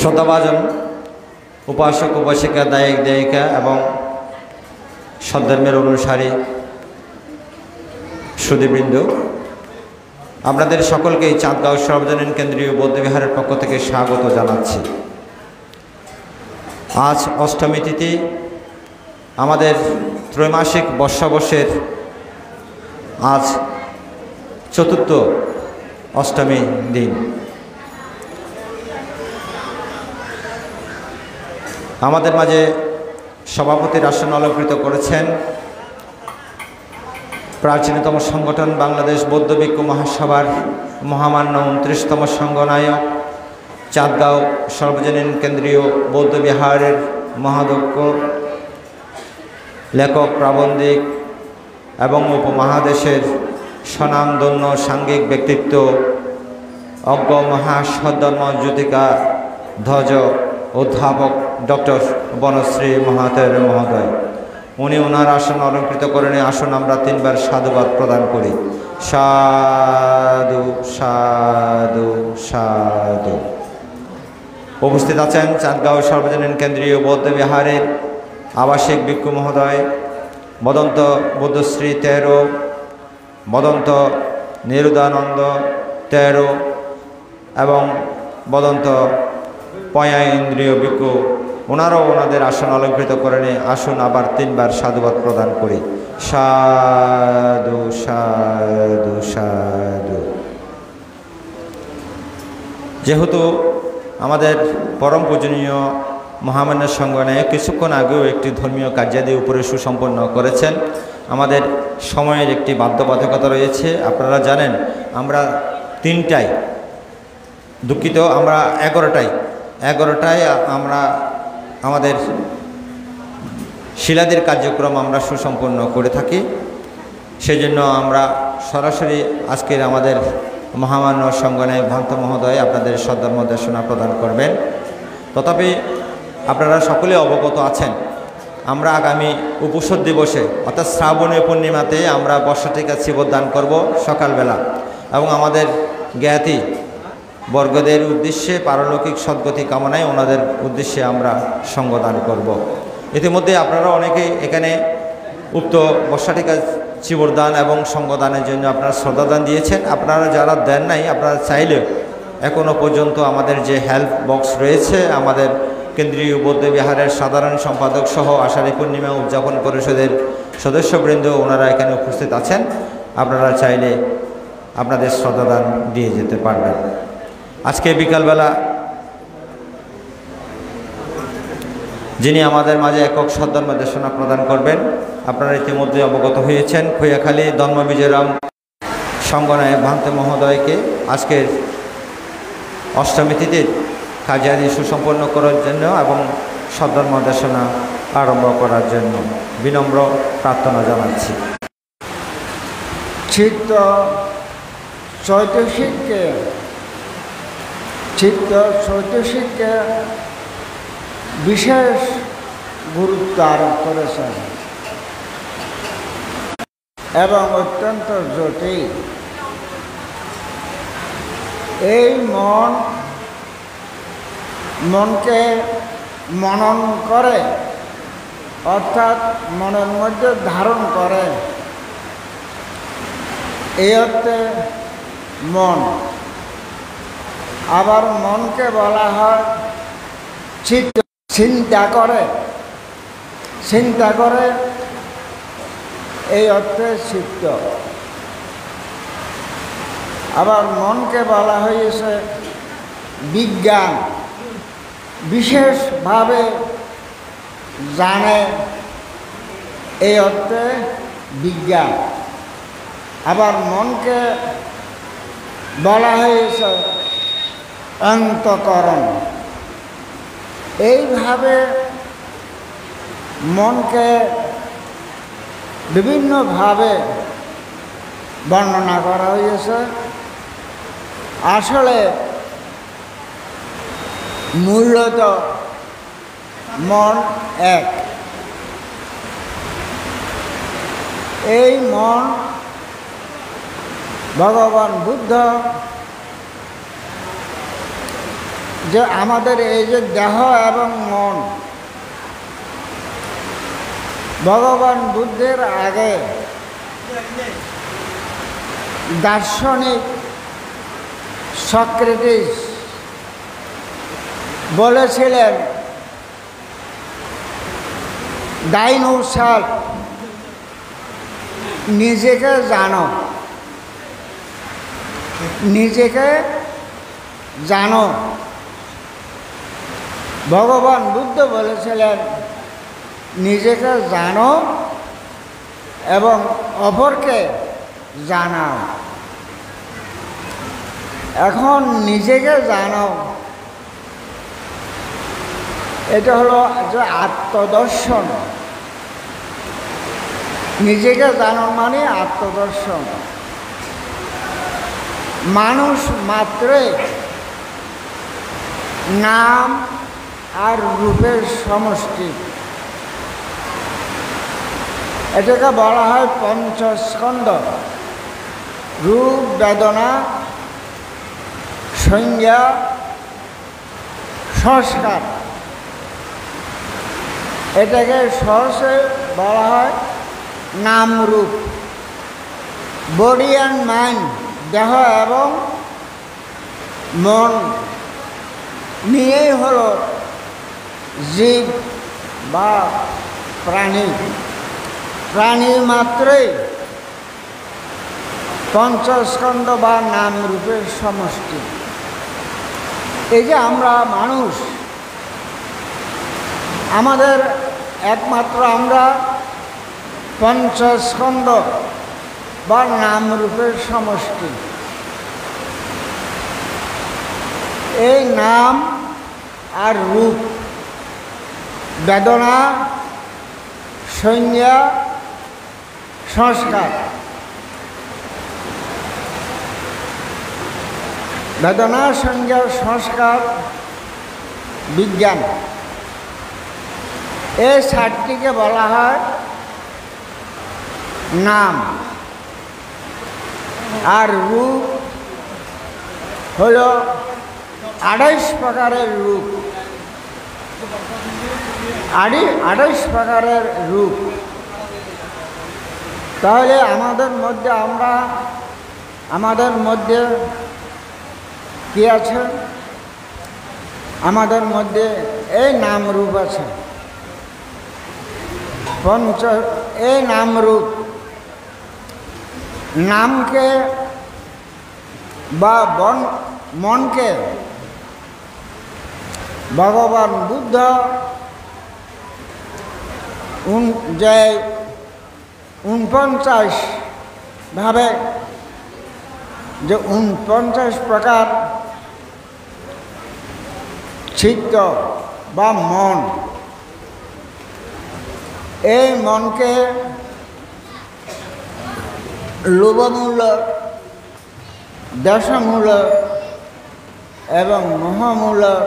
শ্রদ্ধাভাজন উপাসক উপাসিকা দায়িক দায়িকা এবং সদ্ধর্মের অনুসারী সুধীবৃন্দ, আপনাদের সকলকে এই চাঁদগাঁও সর্বজনীন কেন্দ্রীয় বৌদ্ধবিহারের পক্ষ থেকে স্বাগত জানাচ্ছি। আজ অষ্টমী তিথি, আমাদের ত্রৈমাসিক বর্ষাবর্ষের আজ চতুর্থ অষ্টমী দিন। আমাদের মাঝে সভাপতির আসন অলঙ্কৃত করেছেন প্রাচীনতম সংগঠন বাংলাদেশ বৌদ্ধ ভিক্ষু মহাসভার মহামান্য 29তম সংঘনায়ক, চাঁদগাঁও সর্বজনীন কেন্দ্রীয় বৌদ্ধবিহারের মহাধ্যক্ষ, লেখক, প্রাবন্ধিক এবং উপমহাদেশের স্বনামধন্য সাংঘিক ব্যক্তিত্ব অজ্ঞ মহাসদ্ধর্ম জ্যোতিকা ধ্বজ অধ্যাপক ডক্টর বনশ্রী মহাতের মহোদয়, উনি ওনার আসন অলঙ্কৃত করেন। আসন আমরা 3 বার সাধুবাদ প্রদান করি। সাধু সাধু সাধু। উপস্থিত আছেন চাঁদগাঁও সর্বজনীন কেন্দ্রীয় বৌদ্ধবিহারের আবাসিক ভিক্ষু মহোদয় মদন্ত বুদ্ধশ্রী 13, মদন্ত নিরুদানন্দ 13 এবং মদন্ত পয়া ইন্দ্রিয় ভিক্ষু, ওনারাও ওনাদের আসন অলঙ্কৃত করেন। আসুন আবার 3 বার সাধুবাদ প্রদান করি। সাধু সাধু সাধু। যেহেতু আমাদের পরম পূজনীয় মহামান্য সংঘনায়ক কিছুক্ষণ আগেও একটি ধর্মীয় কার্যাদি উপরে সুসম্পন্ন করেছেন, আমাদের সময়ের একটি বাধ্যবাধকতা রয়েছে। আপনারা জানেন আমরা 3টায়, দুঃখিত, আমরা 11টায় আমরা আমাদের শিলাদির কার্যক্রম আমরা সুসম্পন্ন করে থাকি। সেজন্য আমরা সরাসরি আজকের আমাদের মহামান্য সংঘনায়ক ভান্ত মহোদয় আপনাদের সদ্ধর্ম দেশনা প্রদান করবেন। তথাপি আপনারা সকলে অবগত আছেন, আমরা আগামী উপোষদ দিবসে অর্থাৎ শ্রাবণী পূর্ণিমাতে আমরা বর্ষটিকা শিবদান করব সকালবেলা, এবং আমাদের জ্ঞাতি বর্গদের উদ্দেশ্যে পারলৌকিক সদ্গতি কামনায় ওনাদের উদ্দেশ্যে আমরা সঙ্গদান করব। ইতিমধ্যে আপনারা অনেকেই এখানে উক্ত বর্ষাটিকা চিবরদান এবং সঙ্গদানের জন্য আপনারা শ্রদ্ধাদান দিয়েছেন। আপনারা যারা দেন নাই, আপনারা চাইলে এখনও পর্যন্ত আমাদের যে হেল্প বক্স রয়েছে, আমাদের কেন্দ্রীয় বৌদ্ধবিহারের সাধারণ সম্পাদক সহ আষাঢ়ী পূর্ণিমা উদযাপন পরিষদের সদস্যবৃন্দ ওনারা এখানে উপস্থিত আছেন। আপনারা চাইলে আপনাদের শ্রদ্ধাদান দিয়ে যেতে পারবেন। আজকে বিকালবেলা যিনি আমাদের মাঝে একক সদ্ধর্ম দেশনা প্রদান করবেন, আপনারা ইতিমধ্যে অবগত হয়েছেন, খৈয়াখালী ধর্মবিজয়রাম সংঘনায়ক ভান্ত মহোদয়কে আজকের অষ্টমী তিথির কার্যাদি সুসম্পন্ন করার জন্য এবং সদ্ধর্ম দেশনা আরম্ভ করার জন্য বিনম্র প্রার্থনা জানাচ্ছি। চিত্ত চৈতসিককে বিশেষ গুরুত্ব আরোপ করেছেন এবং অত্যন্ত জটিল। এই মনকে মনন করে, অর্থাৎ মনের মধ্যে ধারণ করে, এই অর্থে মন। আবার মনকে বলা হয় চিত্ত। চিন্তা করে এই অর্থে চিত্ত। আবার মনকে বলা হয়েছে বিজ্ঞান, বিশেষভাবে জানে এই অর্থে বিজ্ঞান। আবার মনকে বলা হয়েছে অন্তঃকরণ। এইভাবে মনকে বিভিন্নভাবে বর্ণনা করা হয়েছে। আসলে মূলত মন এক। এই মন ভগবান বুদ্ধ যে আমাদের এই যে দেহ এবং মন, ভগবান বুদ্ধের আগে দার্শনিক সক্রেটিস বলেছিলেন, দাইনো সেলফ, নিজেকে জানো, নিজেকে জানো। ভগবান বুদ্ধ বলেছিলেন, নিজেকে জানো এবং অপরকে জানাও। এখন নিজেকে জানো, এটা হলো যে আত্মদর্শন। নিজেকে জানো মানে আত্মদর্শন। মানুষ মাত্রই নাম আর রূপের সমষ্টি। এটাকে বলা হয় পঞ্চস্কন্ধ, রূপ, বেদনা, সংজ্ঞা, সংস্কার। এটাকে সহজে বলা হয় নাম রূপ। বডি অ্যান্ড মাইন্ড, দেহ এবং মন নিয়েই হলো জীব বা প্রাণী। প্রাণী মাত্রই পঞ্চস্কন্ধ বা নাম রূপের সমষ্টি। এই যে আমরা মানুষ, আমাদের একমাত্র আমরা পঞ্চস্কন্ধ বা নাম রূপের সমষ্টি। এই নাম আর রূপ, বেদনা, সংজ্ঞা, সংস্কার। বেদনা, সংজ্ঞা, সংস্কার, বিজ্ঞান, এই চারটিকে বলা হয় নাম। আর রূপ হল 28 প্রকারের রূপ। 28 প্রকারের রূপ। তাহলে আমাদের মধ্যে কি আছে? আমাদের মধ্যে এই নাম রূপ আছে। এই নাম রূপ, নামকে বা মনকে ভগবান বুদ্ধ যে 49 ভাবে, যে 49 প্রকার চিত্ত বা মন, এই মনকে লোভমূলক, দেশমূলক এবং মোহমূলক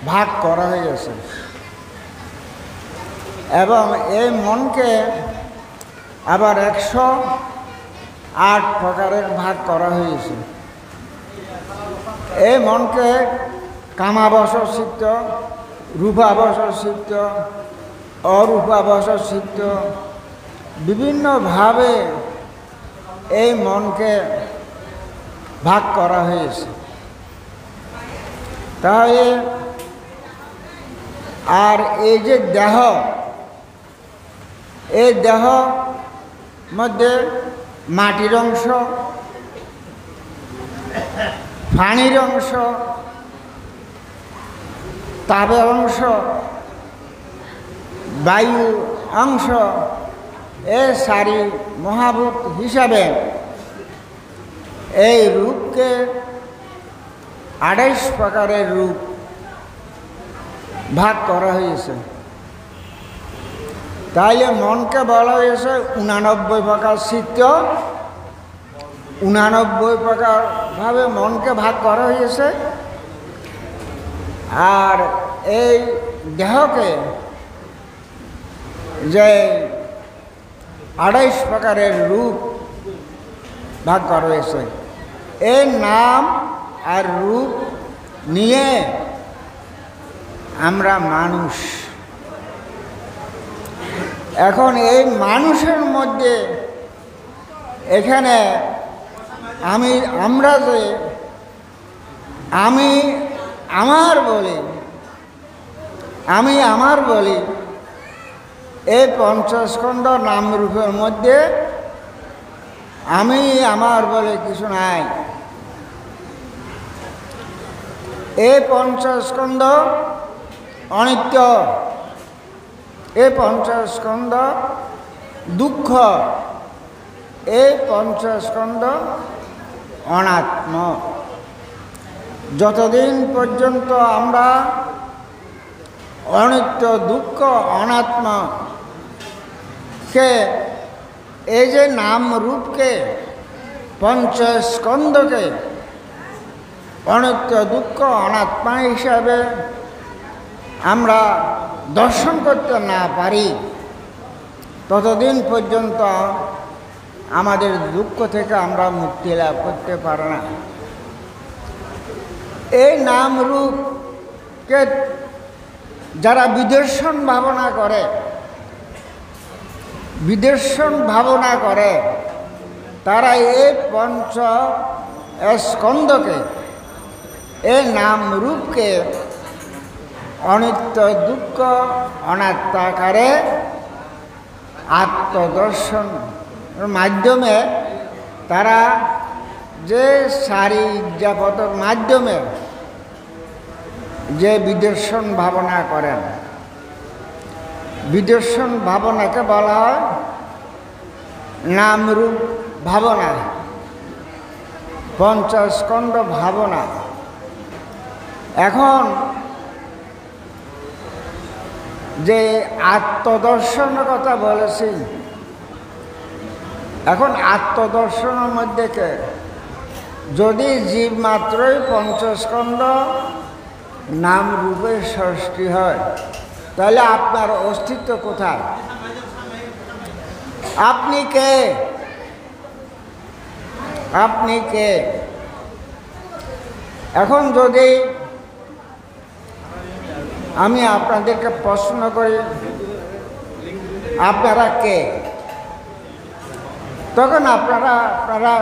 ভাগ করা হয়েছে। এবং এই মনকে আবার 108 প্রকারের ভাগ করা হয়েছে। এই মনকে কামাবশ চিত্ত, রূপাবশ চিত্ত, অরূপাবশ চিত্ত, বিভিন্নভাবে এই মনকে ভাগ করা হয়েছে। তাহলে আর এই যে দেহ, এই দেহ মধ্যে মাটির অংশ, পানির অংশ, তাপের অংশ, বায়ু অংশ, এই সারি মহাভূত হিসাবে এই রূপকে 28 প্রকারের রূপ ভাগ করা হয়েছে। তাইলে মনকে বলা হয়েছে 89 প্রকার চিত্ত, 89 প্রকার ভাবে মনকে ভাগ করা হয়েছে। আর এই দেহকে যে 28 প্রকারের রূপ ভাগ করা হয়েছে। এই নাম আর রূপ নিয়ে আমরা মানুষ। এখন এই মানুষের মধ্যে এখানে আমরা যে আমি আমার বলি এই পঞ্চস্কন্ধ নামরূপের মধ্যে আমি আমার বলে কিছু নাই। এই পঞ্চস্কন্ধ অনিত্য, এই পঞ্চস্কন্ধ দুঃখ, এই পঞ্চস্কন্ধ অনাত্ম। যতদিন পর্যন্ত আমরা অনিত্য, দুঃখ, অনাত্মকে, এই যে নাম রূপকে, পঞ্চস্কন্ধকে অনিত্য, দুঃখ, অনাত্মা হিসাবে আমরা দর্শন করতে না পারি, ততদিন পর্যন্ত আমাদের দুঃখ থেকে আমরা মুক্তি লাভ করতে পারি না। এই নাম রূপকে যারা বিদর্শন ভাবনা করে তারা এই পঞ্চ স্কন্ধকে, এই নাম রূপকে অনিত্য, দুঃখ, অনাত্মাকারে আত্মদর্শনের মাধ্যমে তারা যে সারি ইজ্জাপতের মাধ্যমে যে বিদর্শন ভাবনা করেন, বিদর্শন ভাবনাকে বলা হয় নামরূপ ভাবনা, পঞ্চস্কন্ধ ভাবনা। এখন যে আত্মদর্শনের কথা বলেছি, এখন আত্মদর্শনের মধ্যে যদি জীব মাত্রই পঞ্চস্কন্ধ নাম রূপের সৃষ্টি হয়, তাহলে আপনার অস্তিত্ব কোথায়? আপনি কে? আপনি কে? এখন যদি আমি আপনাদেরকে প্রশ্ন করি আপনারা কে, তখন আপনারা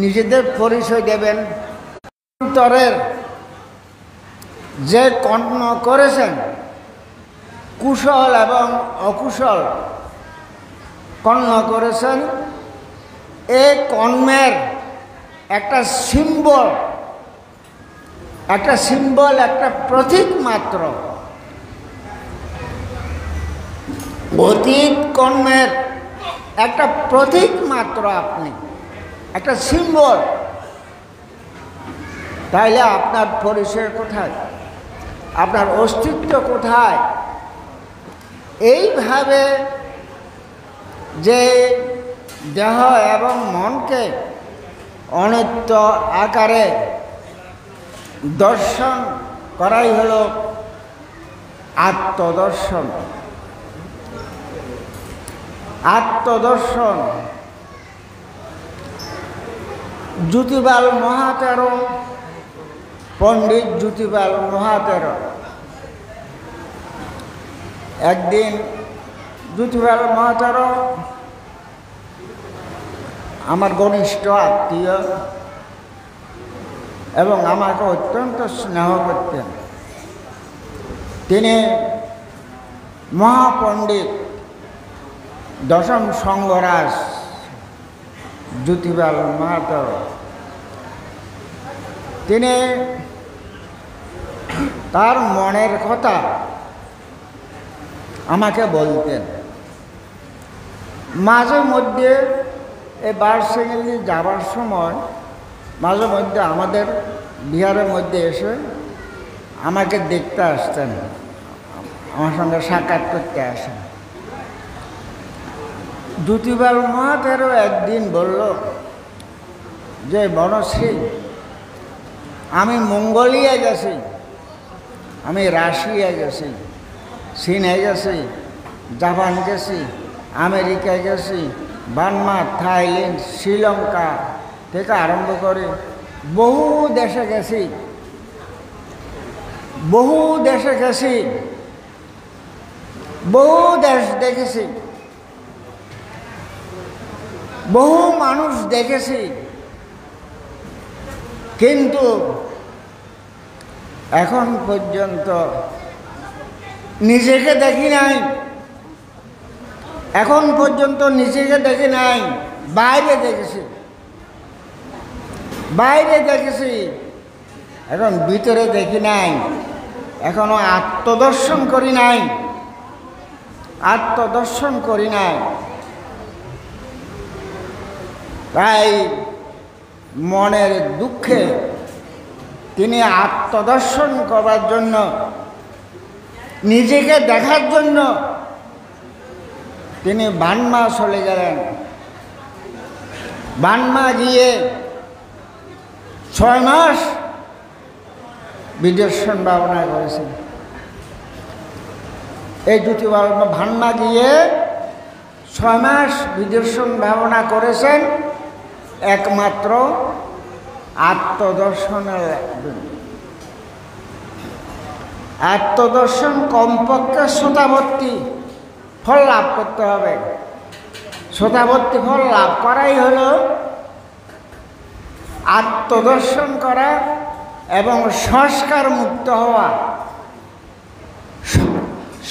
নিজেদের পরিচয় দেবেন। অন্তরের যে কর্ম করেছেন, কুশল এবং অকুশল কর্ম করেছেন, এই কর্মের একটা সিম্বল, একটা প্রতীক মাত্র। অতীত কর্মের একটা প্রতীক মাত্র, আপনি একটা সিম্বল। তাইলে আপনার পরিচয় কোথায়? আপনার অস্তিত্ব কোথায়? এইভাবে যে দেহ এবং মনকে অনিত্য আকারে দর্শন করাই হলো আত্মদর্শন। আত্মদর্শন জ্যোতিবাল মহাতেরো, পণ্ডিত জ্যোতিবাল মহাতেরো একদিন, জ্যোতিবাল মহাতেরো আমার ঘনিষ্ঠ আত্মীয় এবং আমাকে অত্যন্ত স্নেহ করতেন। তিনি মহাপণ্ডিত দশম সংঘরাজ জ্যোতিবাল মহাতেরো। তিনি তার মনের কথা আমাকে বলতেন। মাঝে মধ্যে এই বার্ষিকী যাবার সময় মাঝে মধ্যে আমাদের বিহারের মধ্যে এসে আমাকে দেখতে আসতেন, আমার সঙ্গে সাক্ষাৎ করতে আসেন। জ্যোতিবাল মহাতেরো একদিন বলল যে, বনশ্রী, আমি মঙ্গোলিয়া গেছি, আমি রাশিয়া গেছি, চীনে গেছি, জাপান গেছি, আমেরিকা গেছি, বার্মা, থাইল্যান্ড, শ্রীলঙ্কা থেকে আরম্ভ করে বহু দেশে গেছি, বহু দেশে গেছি, বহু দেশ দেখেছি, বহু মানুষ দেখেছি, কিন্তু এখন পর্যন্ত নিজেকে দেখি নাই। এখন পর্যন্ত নিজেকে দেখি নাই, বাইরে দেখেছি, বাইরে দেখেছি, এখন ভিতরে দেখি নাই, এখনো আত্মদর্শন করি নাই, আত্মদর্শন করি নাই। তাই মনের দুঃখে তিনি আত্মদর্শন করার জন্য, নিজেকে দেখার জন্য তিনি বানমা চলে গেলেন। বানমা গিয়ে 6 মাস বিদর্শন ভাবনা করেছেন। এই দুটি বানমা গিয়ে 6 মাস বিদর্শন ভাবনা করেছেন একমাত্র আত্মদর্শনের জন্য। আত্মদর্শন কমপক্ষে শতাবর্তী ফল লাভ করতে হবে। শতাবর্তী ফল লাভ করাই হলো আত্মদর্শন করা এবং সংস্কার মুক্ত হওয়া।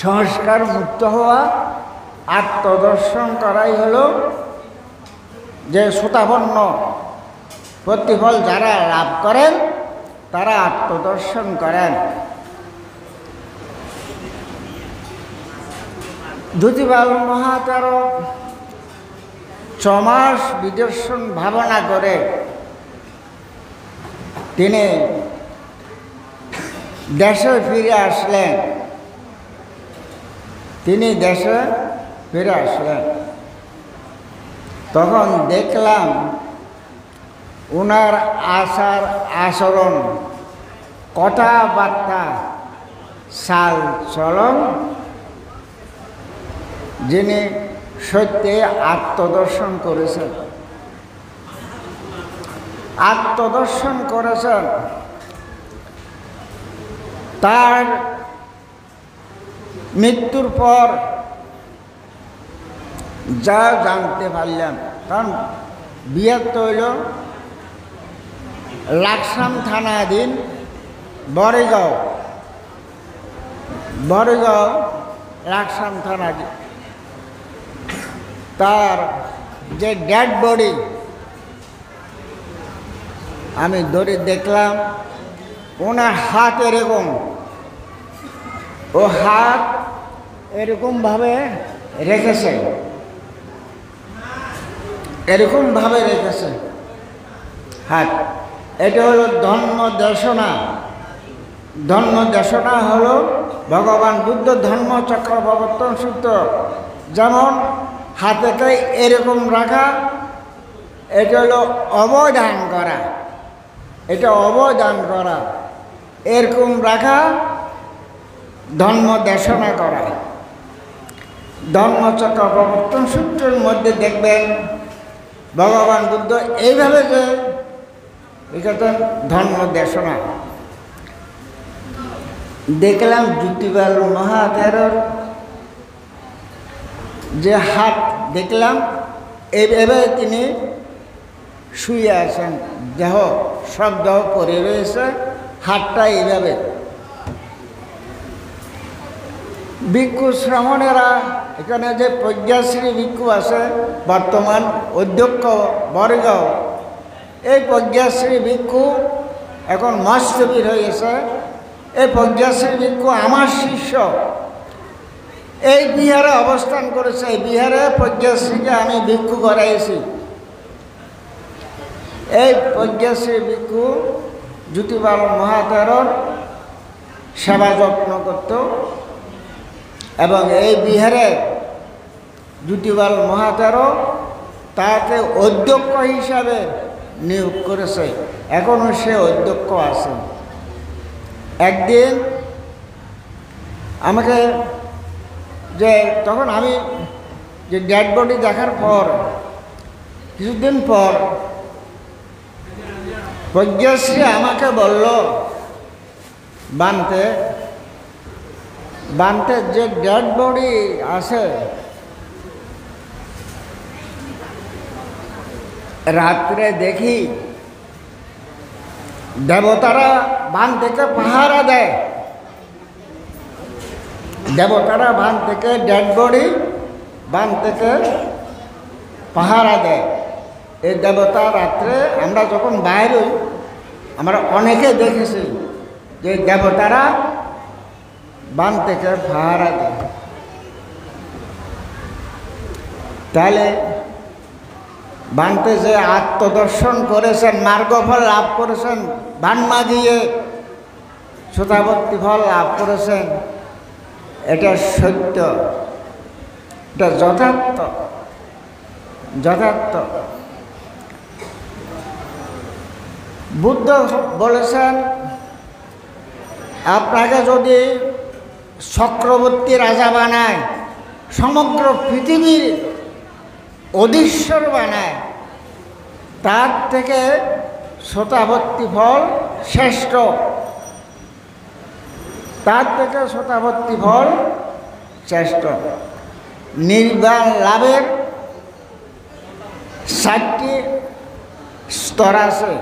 সংস্কার মুক্ত হওয়া, আত্মদর্শন করাই হলো যে শতাপন্ন প্রতিফল যারা লাভ করেন তারা আত্মদর্শন করেন। দ্যুতিপাল মহাতেরো 6 মাস বিদর্শন ভাবনা করে তিনি দেশে ফিরে আসলেন। তিনি দেশে ফিরে আসলেন, তখন দেখলাম ওনার আচার আচরণ, কথাবার্তা, চাল চলন যিনি সত্যি আত্মদর্শন করেছেন, আত্মদর্শন করেছেন। তার মৃত্যুর পর যা জানতে পারলাম, কারণ বিয়ে তৈল লাকসাম থানাধীন বড়গাঁও, বড়গাঁও লাকসাম থানাধীন। তার যে ডেড বডি আমি ধরে দেখলাম, ওনার হাত এরকম, ও হাত এরকমভাবে রেখেছে, এরকমভাবে রেখেছে হাত। এটা হলো ধর্ম দেশনা। ধর্ম দেশনা হলো ভগবান বুদ্ধ ধর্মচক্র প্রবর্তন সূত্র। যেমন হাতেতে এরকম রাখা, এটা হলো অবদান করা, এটা অবদান করা। এরকম রাখা ধর্ম দেশনা করা। ধর্মচক্র প্রবর্তন সূত্রের মধ্যে দেখবেন ভগবান বুদ্ধ এইভাবে যে এখানে ধর্ম দেশনা। দেখলাম দ্যুতিপাল মহাতেরোর যে হাত দেখলাম, এইভাবে তিনি শুয়ে আছেন, দেহ সব দেহ পরে রয়েছে, হাতটা এইভাবে। ভিক্ষু শ্রমণেরা, এখানে যে প্রজ্ঞাশ্রী ভিক্ষু আছে বর্তমান অধ্যক্ষ বড়গাঁও, এই প্রজ্ঞাশ্রী ভিক্ষু এখন মস্তবীর হয়েছে। এই প্রজ্ঞাশ্রী ভিক্ষু আমার শিষ্য, এই বিহারে অবস্থান করেছে। এই বিহারে প্রজ্ঞাশ্রীকে আমি ভিক্ষু করাইছি। এই প্রজ্ঞাশ্রী ভিক্ষু দ্যুতিপাল মহাতেরোর সেবা যত্ন করত এবং এই বিহারে দ্যুতিপাল মহাতেরো তাকে অধ্যক্ষ হিসাবে নিয়োগ করেছে। এখনও সে অধ্যক্ষ আছে। একদিন আমাকে যে তখন আমি যে ডেড বডি দেখার পর কিছুদিন পর প্রজ্ঞাশ্রী আমাকে বলল, বানতে যে ডেড বডি আছে, রাত্রে দেখি দেবতারা বান থেকে পাহারা দেয়। দেবতারা বান থেকে ডেড বডি বান থেকে পাহারা দেয়। এই দেবতা রাত্রে আমরা যখন বাইর হই, আমরা অনেকে দেখেছি যে দেবতারা বান থেকে পাহারা দেয়। তাহলে বানতে যে আত্মদর্শন করেছেন, মার্গফল লাভ করেছেন, বান মাগিয়ে শ্রোতাভক্তি ফল লাভ করেছেন, এটা সত্য, এটা যথার্থ। বুদ্ধ বলেছেন, আপনাকে যদি চক্রবর্তী রাজা বানায়, সমগ্র পৃথিবীর অধীশ্বর বানায়, তার থেকে শ্রোতাভক্তি ফল শ্রেষ্ঠ, তার থেকে শ্রোতাভক্তি ফল শ্রেষ্ঠ। নির্বাণ লাভের 4টি স্তর আছে।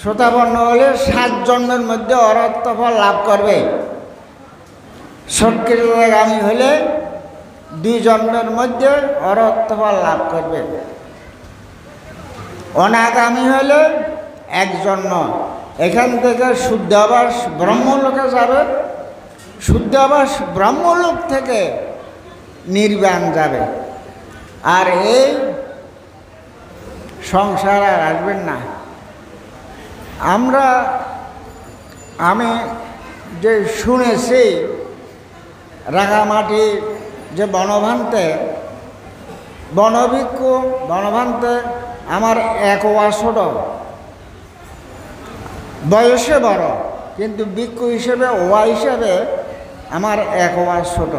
শ্রোতাবর্ণ হলে 7 জন্মের মধ্যে অরহত ফল লাভ করবে। সৎকৃতগামী হলে 2 জন্মের মধ্যে অরহত ফল লাভ করবে। অনাগামী হলে 1 জন্ম। এখান থেকে শুদ্ধাবাস ব্রহ্মলোকে যাবে, শুদ্ধাবাস ব্রহ্মলোক থেকে নির্বাণ যাবে। আর এই সংসার আর আসবেন না। আমি যে শুনেছি, রাঙামাটি যে বনভান্তে আমার 1 ওয়া ছোট, বয়সে বড়, কিন্তু ভিক্ষু হিসেবে ওয়া হিসেবে আমার 1 ওয়া ছোট।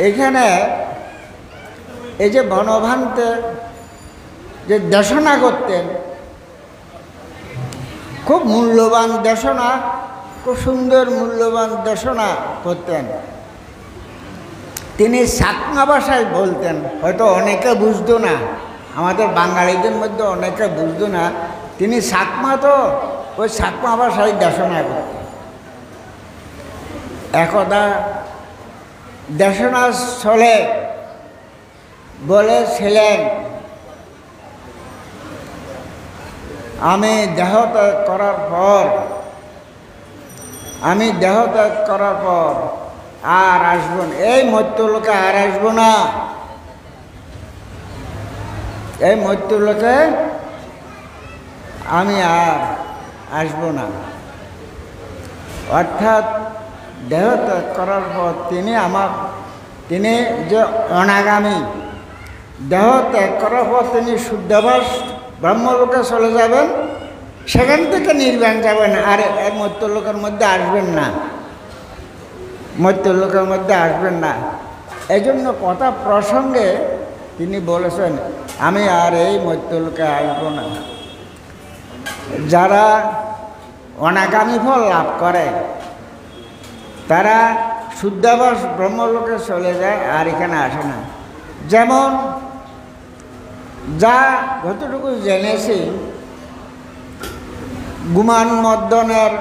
এখানে এই যে বনভান্তে যে দেশনা করতেন, খুব মূল্যবান দেশনা, খুব সুন্দর মূল্যবান দেশনা করতেন। তিনি চাকমা ভাষায় বলতেন, হয়তো অনেকে বুঝতো না, আমাদের বাঙালিদের মধ্যে অনেকে বুঝতো না। তিনি চাকমা, তো ওই চাকমা ভাষায় দেশনা করতেন। একদা দেশনা স্থলে বলেছিলেন, আমি দেহ ত্যাগ করার পর আর আসব না, এই মৃত্যুলোকে আর আসব না, এই মৃত্যুলোকে আমি আর আসব না। অর্থাৎ দেহ ত্যাগ করার পর তিনি যে অনাগামী, দেহ ত্যাগ করার পর তিনি শুদ্ধাবাস ব্রহ্মলোকে চলে যাবেন, সেখান থেকে নির্বাণ যাবেন, আর এক মৃত্যুলোকের মধ্যে আসবেন না, মৃত্যুলোকের মধ্যে আসবেন না। এই জন্য কথা প্রসঙ্গে তিনি বলেছেন, আমি আর এই মৃত্যুলোকে আসব না। যারা অনাগামী ফল লাভ করে তারা শুদ্ধাবাস ব্রহ্মলোকে চলে যায়, আর এখানে আসে না। যেমন যতটুকু জেনেছি, গুমান মর্দনের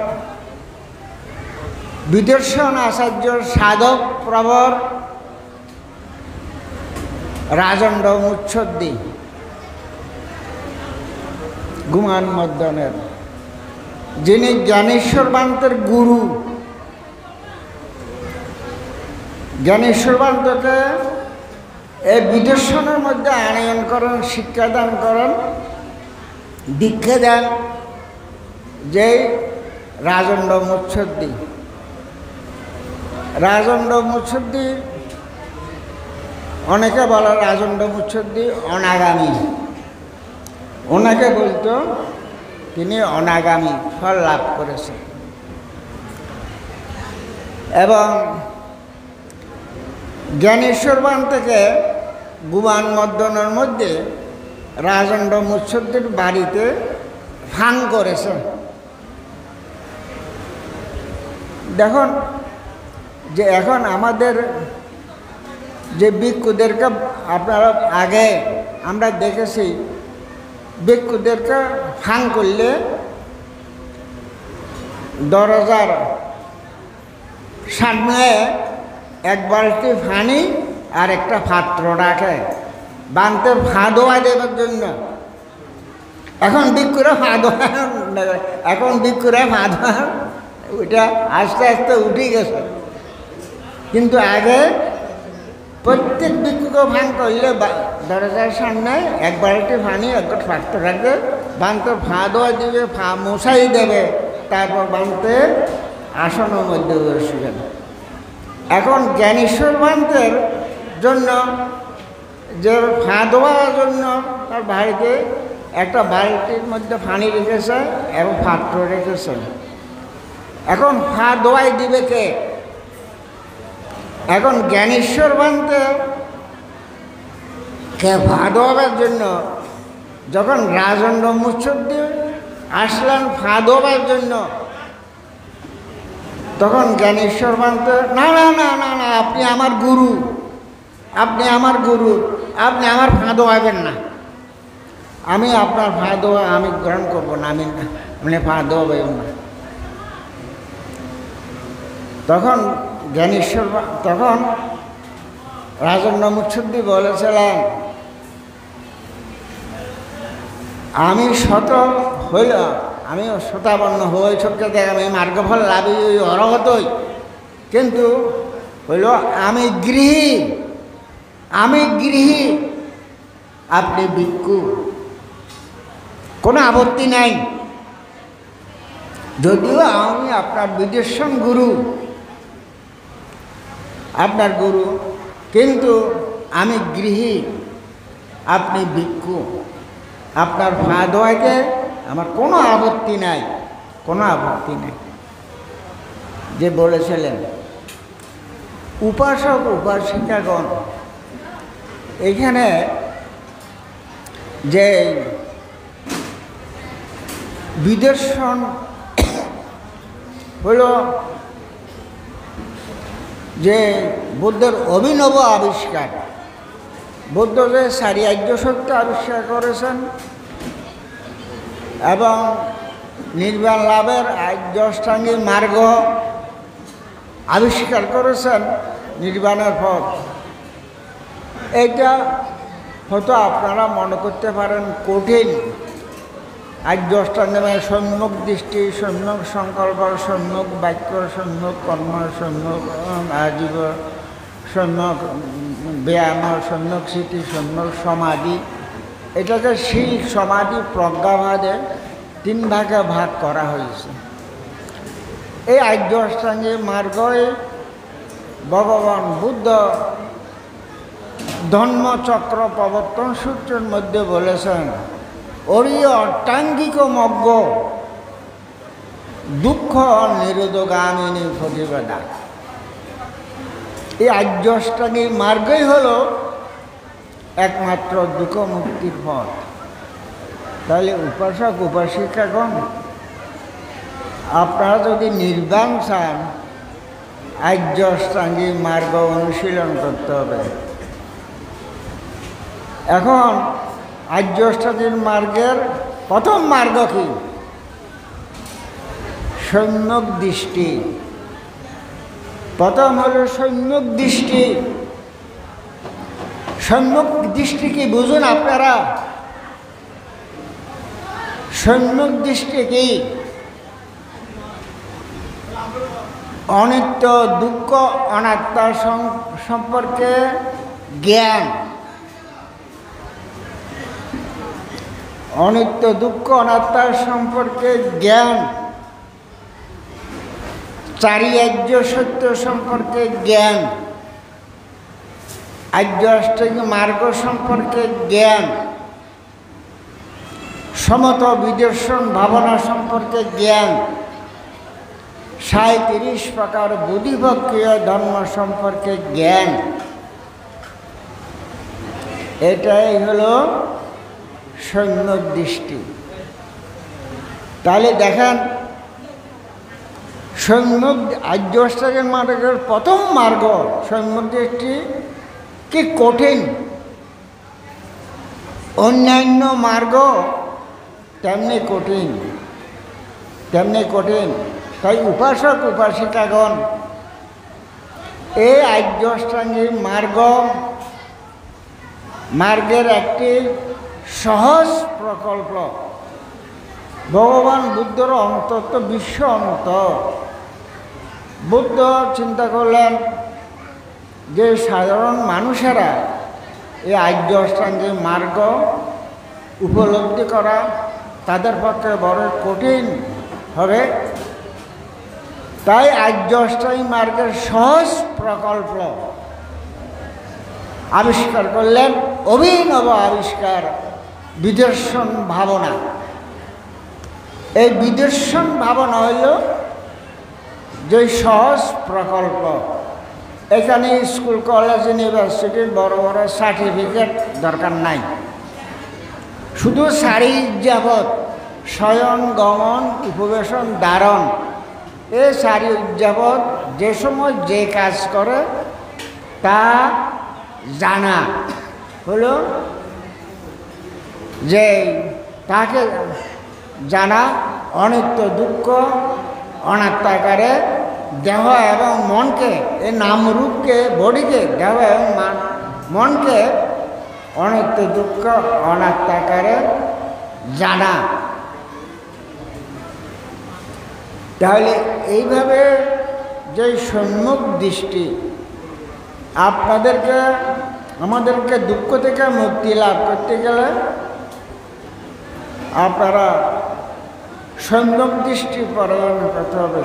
বিদর্শন আচার্য সাধক প্রবর রাজন্ড মুচ্ছদ্দি, গুমান মর্দনের, যিনি জ্ঞানেশ্বর বান্তের গুরু, জ্ঞানেশ্বর বান্তকে এই বিদর্শনের মধ্যে আনয়ন করেন, শিক্ষাদান করেন, দীক্ষা দেন যে রাজন্ড মুচ্ছদ্দি। রাজন্ড মুচ্ছদ্দি, অনেকে বলে রাজন্ড মুচ্ছদ্দি অনাগামী, ওনাকে বলতো তিনি অনাগামী ফল লাভ করেছেন। এবং জ্ঞানেশ্বর বান থেকে গুমান মর্দনের মধ্যে রাজেন্দ্র মুৎসদ্দির বাড়িতে ফান করেছে। দেখুন যে এখন আমাদের যে ভিক্ষুদেরকে আপনারা আগে আমরা দেখেছি, ভিক্ষুদেরকে ফান করলে দরজার সামনে এক বালতি পানি আর একটা পাত্র রাখে বানতে ফাঁদোয়া দেবার জন্য। এখন ভিক্ষুরা ফাঁদোয়া ওইটা আস্তে আস্তে উঠে গেছে। কিন্তু আগে প্রত্যেক ভিক্ষুকে ফান করলে দরজার সামনে এক বালতি পানি একটা পাত্র রাখবে, বানতে ফাঁদোয়া দিবে, মশাই দেবে, তারপর বানতে আসনের মধ্যে বসবেন। এখন জ্ঞানেশ্বর বান্তের জন্য যে ফাঁদোয়ার জন্য তার বাড়িতে একটা বালতির মধ্যে পানি রেখেছে এবং পাত্র রেখেছে। এখন ফাঁদোয়াই দিবে কে? এখন জ্ঞানেশ্বর বান্তে কে ফাঁদোয়ার জন্য যখন রাজেন্দ্র মুৎসদ্দি আসলেন ফাঁদোয়ার জন্য, তখন জ্ঞানেশ্বর বান্তে না না না না না আপনি আমার গুরু, আপনি আমার গুরু, আপনি আমার ফাঁদোয়াবেন না, আমি আপনার ফাঁদোয়া আমি গ্রহণ করবো না, আমি মানে ফাঁদোয়াবেন না। তখন তখন রাজেন্দ্র মুৎসদ্দি বলেছিলেন, আমি শতাবন্ন হই সবকে দেখ আমি মার্গফল লাভি ওই অরহতই, কিন্তু হইল আমি গৃহী আপনি ভিক্ষু, কোনো আপত্তি নাই, যদিও আমি আপনার বিদেশন গুরু, আপনার গুরু, কিন্তু আমি গৃহী আপনি ভিক্ষু, আপনার ফাঁদোয়াকে আমার কোনো আপত্তি নাই, কোনো আপত্তি নেই। যে বলেছিলেন উপাসক উপাসিকাগণ, এখানে যে বিদর্শন হল যে বুদ্ধের অভিনব আবিষ্কার, বুদ্ধ যে চারি আর্য সত্য আবিষ্কার করেছেন এবং নির্বাণ লাভের আর্য অষ্টাঙ্গিক মার্গ আবিষ্কার করেছেন, নির্বাণের পথ, এইটা হয়তো আপনারা মনে করতে পারেন কঠিন। আর্য অষ্টাঙ্গে সম্যক দৃষ্টি, সম্যক সংকল্প, সম্যক বাক্য, সম্যক কর্ম, সম্যক আজীব, সম্যক ব্যায়াম, সম্যক স্মৃতি, সম্যক সমাধি, এটাকে শীল সমাধি প্রজ্ঞাভাবে 3 ভাগে ভাগ করা হয়েছে। এই আর্য অষ্টাঙ্গিক মার্গে ভগবান বুদ্ধ ধর্মচক্র প্রবর্তন সূত্রের মধ্যে বলেছেন, অরিয় অষ্টাঙ্গিক মগ্গ দুঃখ নিরোধগামিনী প্রতিবেদা। এই আর্য অষ্টাঙ্গিক মার্গই হল একমাত্র দুঃখ মুক্তির পথ। তাহলে উপাসক উপাসিকাগণ, আপনারা যদি নির্বাণ চান, আর্য অষ্টাঙ্গিক মার্গ অনুশীলন করতে হবে। এখন আর্য অষ্টাঙ্গিক মার্গের প্রথম মার্গ কি? সম্যক দৃষ্টি। প্রথম হলো সম্যক দৃষ্টি। সম্যক দৃষ্টি কি বুঝুন আপনারা? সম্যক দৃষ্টি কি? অনিত্য দুঃখ অনাত্মা সম্পর্কে জ্ঞান। অনিত্য দুঃখ অনাত্মার সম্পর্কে জ্ঞান, চারি আর্য সত্য সম্পর্কে জ্ঞান, আর্য অষ্টাঙ্গিক মার্গ সম্পর্কে জ্ঞান, সমত বিদর্শন ভাবনা সম্পর্কে জ্ঞান, 37 প্রকার বুদ্ধিবক্ষীয় ধর্ম সম্পর্কে জ্ঞান। এটাই হলো সম্যক দৃষ্টি। তাহলে দেখেন সম্যক আর্য অষ্টাঙ্গিক মার্গের প্রথম মার্গ সম্যক দৃষ্টি কি কঠিন, অন্যান্য মার্গ তেমনি কঠিন, তেমনি কঠিন। তাই উপাসক উপাসিকাগণ এই আর্য অষ্টাঙ্গিক মার্গের একটি সহজ প্রকল্প। ভগবান বুদ্ধর অন্তত বিশ্ব অন্ত। বুদ্ধ চিন্তা করলেন যে সাধারণ মানুষেরা এই আর্য অষ্টাঙ্গিক মার্গ উপলব্ধি করা তাদের পক্ষে বড় কঠিন হবে। তাই আর্য অষ্টাঙ্গিক মার্গের সহজ প্রকল্প আবিষ্কার করলেন, অভিনব আবিষ্কার বিদর্শন ভাবনা। এই বিদর্শন ভাবনা হইল যে সহজ প্রকল্প। এখানে স্কুল কলেজ ইউনিভার্সিটির বড় বড় সার্টিফিকেট দরকার নাই, শুধু সারি যাবৎ শয়ন গমন উপবেশন ধারণ এই সারি যাবৎ যে সময় যে কাজ করে তা জানা হলো যে তাকে জানা অনিত্য দুঃখ অনাত্মাকারে দেহ এবং মনকে, এই নামরূপকে বডিকে দেহ এবং মনকে অনিত্য দুঃখ অনাত্মাকারে জানা। তাহলে এইভাবে যে সম্যক দৃষ্টি আমাদেরকে দুঃখ থেকে মুক্তি লাভ করতে গেলে আপনারা সম্যক দৃষ্টি প্রদান করতে হবে।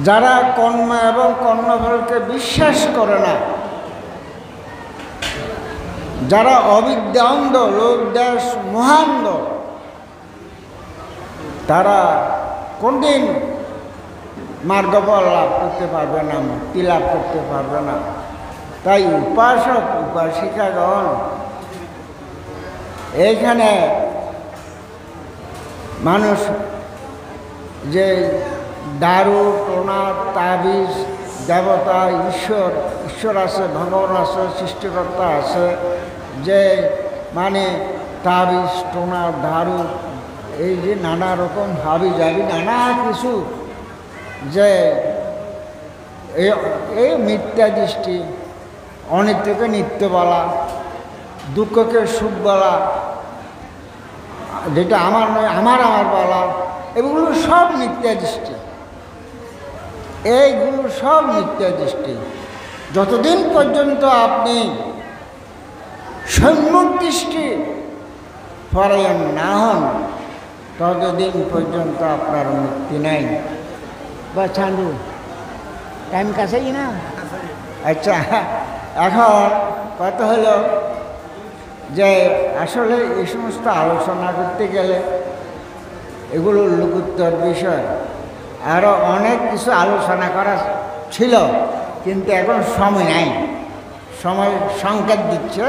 যারা কর্ম এবং কর্মফলকে বিশ্বাস করে না, যারা অবিদ্যা অন্ধ, লোক দেশ মহান্ধ, তারা কোনদিন মার্গফল লাভ করতে পারবে না, মুক্তি লাভ করতে পারবে না। তাই উপাসক উপাসিকাগণ এইখানে মানুষ যে দারু টোনা তাবিজ দেবতা ঈশ্বর আছে, ভগবান আছে, সৃষ্টিকর্তা আছে, যে মানে তাবিজ টোনা দারু এই যে নানা রকম হাবি যাবি নানা কিছু, যে এই মিথ্যা দৃষ্টি, অনিত্যকে নিত্য বলা, দুঃখকে সুখ বলা, যেটা আমার নয় আমার বলা, এগুলো সব মিথ্যা দৃষ্টি। এইগুলো সব মিথ্যা দৃষ্টি। যতদিন পর্যন্ত আপনি সম্যক দৃষ্টি পরায়ণ না হন ততদিন পর্যন্ত আপনার মুক্তি নাই। বা চান্দু টাইম কাছেই না? আচ্ছা, এখন কথা হলো যে আসলে এই সমস্ত আলোচনা করতে গেলে এগুলো লঘুত্তর বিষয়, আরও অনেক কিছু আলোচনা করা ছিল, কিন্তু এখন সময় নাই। সময় সংকেত দিচ্ছে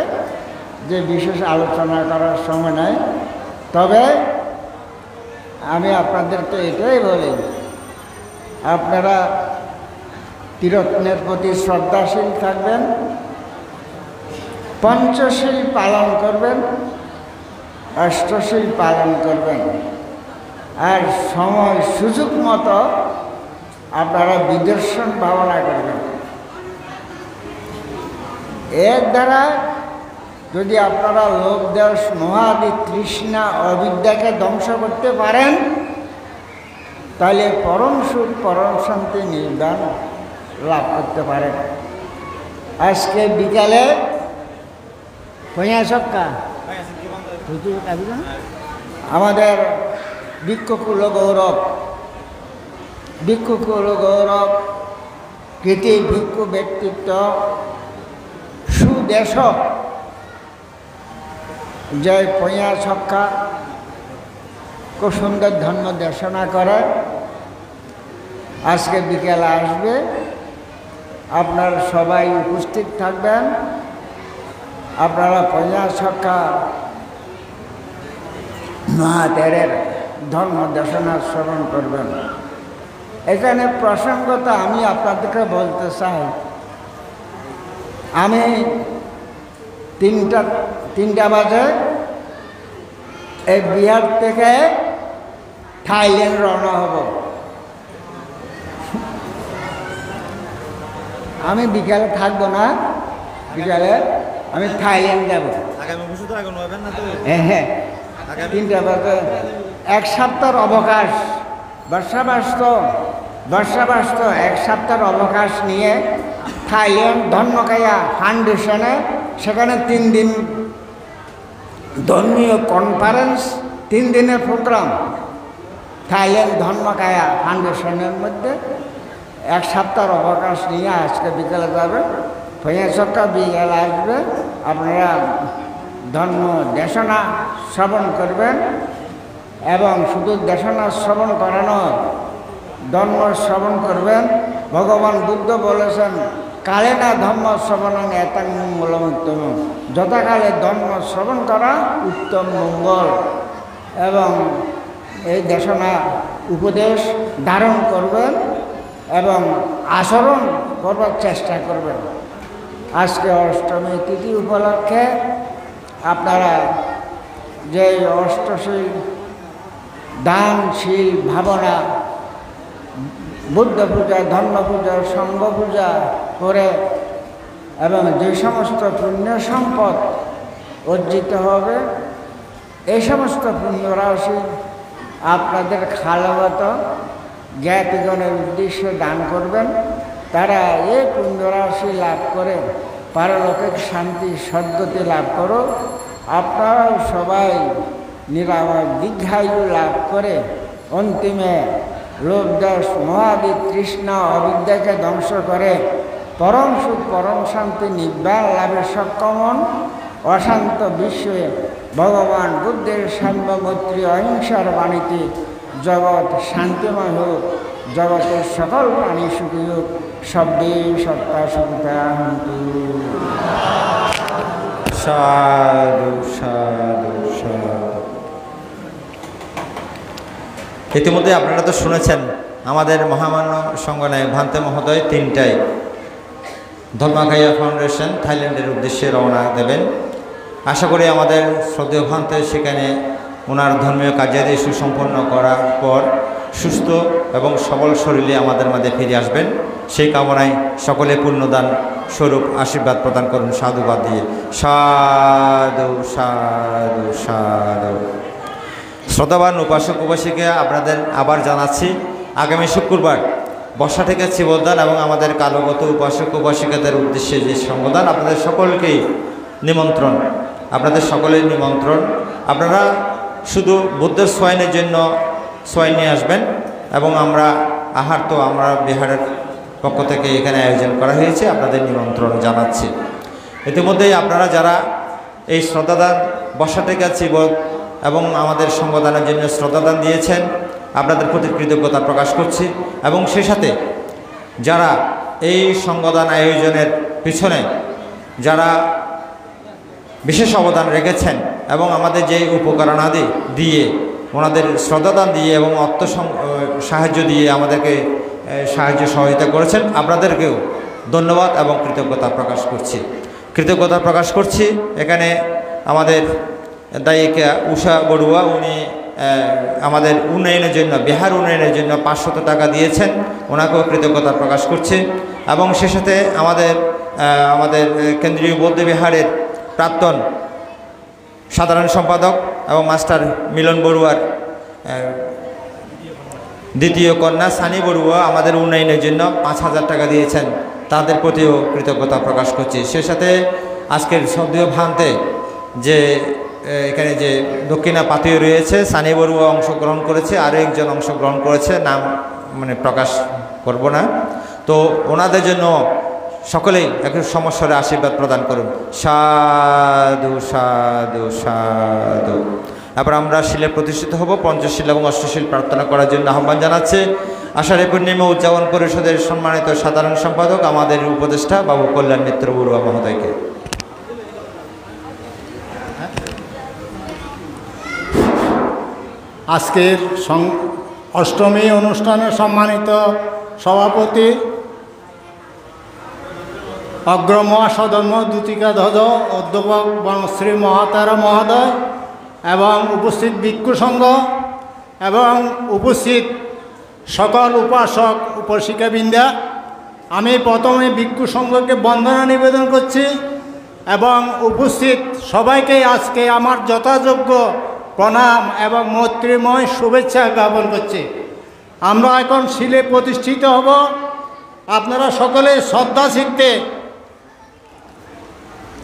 যে বিশেষ আলোচনা করার সময় নাই। তবে আমি আপনাদেরকে এটাই বলি, আপনারা ত্রিরত্নের প্রতি শ্রদ্ধাশীল থাকবেন, পঞ্চশীল পালন করবেন, অষ্টশীল পালন করবেন, আর সময় সুযোগ মতো আপনারা বিদর্শন ভাবনা করবেন। এর দ্বারা যদি আপনারা লোভ দেশ মোহাদি তৃষ্ণা অবিদ্যাকে ধ্বংস করতে পারেন তাহলে পরম সুখ পরম শান্তি নির্বাণ লাভ করতে পারেন। আজকে বিকালে আমাদের ভিক্ষুকুল গৌরব কৃতি ভিক্ষু ব্যক্তিত্ব সুদেশ জয় পয়া ছক্কা খুব সুন্দর ধর্ম দেশনা করে আজকে বিকেলে আসবে। আপনারা সবাই উপস্থিত থাকবেন। আপনারা পয়া ছক্কা মহাতেরের ধর্ম দেশনা স্মরণ করবেন। এখানে প্রসঙ্গত আমি আপনাদেরকে বলতে চাই, আমি তিনটা বাজে এই বিহার থেকে থাইল্যান্ড রওনা হব। আমি বিকালে থাকবো না, বিকালে আমি থাইল্যান্ড যাব। হ্যাঁ, 3টা বাজে 1 সপ্তাহের অবকাশ, বর্ষাবাস 1 সপ্তাহের অবকাশ নিয়ে থাইল্যান্ড ধর্মকায়া ফাউন্ডেশনে, সেখানে 3 দিন ধর্মীয় কনফারেন্স, 3 দিনের প্রোগ্রাম থাইল্যান্ড ধর্মকায়া ফাউন্ডেশনের মধ্যে। 1 সপ্তাহের অবকাশ নিয়ে আজকে বিকেলে যাবে, সপ্তাহ বিকেলে আসবে। আপনারা ধর্ম দেশনা শ্রবণ করবেন এবং শুধু দেশনা শ্রবণ করানো, ধর্ম শ্রবণ করবেন। ভগবান বুদ্ধ বলেছেন, কালে না ধর্ম শ্রবণং এতাং মঙ্গলম উত্তম, যথাকালে ধর্ম শ্রবণ করা উত্তম মঙ্গল। এবং এই দেশনা উপদেশ ধারণ করবেন এবং আচরণ করবার চেষ্টা করবেন। আজকে অষ্টমী তিথি উপলক্ষে আপনারা যে অষ্টশীল দানশীল ভাবনা, বুদ্ধ পূজা, ধর্ম পূজা, সংঘ পূজা করে এবং যে সমস্ত পুণ্য সম্পদ অর্জিত হবে, এই সমস্ত পুণ্য রাশি আপনাদের খালগত জ্ঞাতিগণের উদ্দেশ্যে দান করবেন। তারা এই পুণ্য রাশি লাভ করে পারলৌকিক শান্তি সদ্গতি লাভ করো। আপনারাও সবাই নিরাময় দীর্ঘায়ু লাভ করে অন্তিমে লোভ দোষ মহাদি তৃষ্ণা অবিদ্যাকে ধ্বংস করে পরম সুখ পরম শান্তি নির্বাণ লাভে সক্ষম হন। অশান্ত বিশ্বে ভগবান বুদ্ধের সাম্যমৈত্রী অহিংসার বাণীতে জগৎ শান্তিময় হোক, জগতের সকল প্রাণী সুখী হোক, সব্বে সত্তা সুখিতা হন্তু। সাধু সাধু সাধু। ইতিমধ্যে আপনারা তো শুনেছেন আমাদের মহামান্য সংগঠনের ভান্তে মহোদয় 3টায় ধর্মকায়া ফাউন্ডেশন থাইল্যান্ডের উদ্দেশ্যে রওনা দেবেন। আশা করি আমাদের শ্রদ্ধেয় ভান্তে সেখানে ওনার ধর্মীয় কার্যাদি সুসম্পন্ন করার পর সুস্থ এবং সবল শরীরে আমাদের মাঝে ফিরে আসবেন। সেই কামনায় সকলে পুণ্যদান স্বরূপ আশীর্বাদ প্রদান করুন সাধুবাদ দিয়ে। সাধু সাধু সাধু। শ্রদ্ধাবান উপাসক উপাসিকা আপনাদের আবার জানাচ্ছি, আগামী শুক্রবার বর্ষা থেকে চিবদান এবং আমাদের কালগত উপাসক উপাসিকাদের উদ্দেশ্যে যে সংগদান, আপনাদের সকলকেই নিমন্ত্রণ, আপনাদের সকলের নিমন্ত্রণ। আপনারা শুধু বুদ্ধের সোয়াইনের জন্য সোয়াইন নিয়ে আসবেন এবং আমরা আহার তো আমরা বিহারের পক্ষ থেকে এখানে আয়োজন করা হয়েছে, আপনাদের নিমন্ত্রণ জানাচ্ছি। ইতিমধ্যেই আপনারা যারা এই শ্রদ্ধাদান বর্ষা থেকে চিবদ এবং আমাদের সংগদানের জন্য শ্রদ্ধাদান দিয়েছেন, আপনাদের প্রতি কৃতজ্ঞতা প্রকাশ করছি। এবং সেই সাথে যারা এই সংগদান আয়োজনের পিছনে যারা বিশেষ অবদান রেখেছেন এবং আমাদের যে উপকরণাদি দিয়ে ওনাদের শ্রদ্ধাদান দিয়ে এবং অর্থ সাহায্য দিয়ে আমাদেরকে সাহায্য সহযোগিতা করেছেন, আপনাদেরকেও ধন্যবাদ এবং কৃতজ্ঞতা প্রকাশ করছি। এখানে আমাদের দায়িকা উষা বড়ুয়া, উনি আমাদের উন্নয়নের জন্য, বিহার উন্নয়নের জন্য 500 টাকা দিয়েছেন, ওনাকেও কৃতজ্ঞতা প্রকাশ করছে। এবং সে সাথে আমাদের কেন্দ্রীয় বৌদ্ধ বিহারের প্রাক্তন সাধারণ সম্পাদক এবং মাস্টার মিলন বড়ুয়ার দ্বিতীয় কন্যা সানি বড়ুয়া আমাদের উন্নয়নের জন্য 5000 টাকা দিয়েছেন, তাদের প্রতিও কৃতজ্ঞতা প্রকাশ করছি। সে সাথে আজকের শ্রদ্ধেয় ভান্তে যে এখানে যে দক্ষিণা পাতীয় রয়েছে, সানি বড়ুয়া অংশগ্রহণ করেছে, আরও একজন অংশগ্রহণ করেছে, নাম প্রকাশ করব না। তো ওনাদের জন্য সকলেই একটু সমস্যারে আশীর্বাদ প্রদান করুন। সাধু সাধু সাধু। এবার আমরা শিলে প্রতিষ্ঠিত হব। পঞ্চশীল এবং অষ্টশীল প্রার্থনা করার জন্য আহ্বান জানাচ্ছে আষাঢ়ে পূর্ণিমা উদযাপন পরিষদের সম্মানিত সাধারণ সম্পাদক আমাদের উপদেষ্টা বাবু কল্যাণ মিত্র বড়ুয়া মহোদয়কে। আজকের অষ্টমী অনুষ্ঠানে সম্মানিত সভাপতি অগ্র মহাসধর্ম দ্যুতিকাধ্বজ অধ্যাপক বনশ্রী মহাতারা মহোদয় এবং উপস্থিত ভিক্ষু সংঘ এবং উপস্থিত সকল উপাসক উপাসিকাবৃন্দা, আমি প্রথমে ভিক্ষু সংঘকে বন্দনা নিবেদন করছি এবং উপস্থিত সবাইকে আজকে আমার যথাযোগ্য প্রণাম এবং মৈত্রীময় শুভেচ্ছা জ্ঞাপন করছি। আমরা এখন শিলে প্রতিষ্ঠিত হব। আপনারা সকলে শ্রদ্ধা শিখতে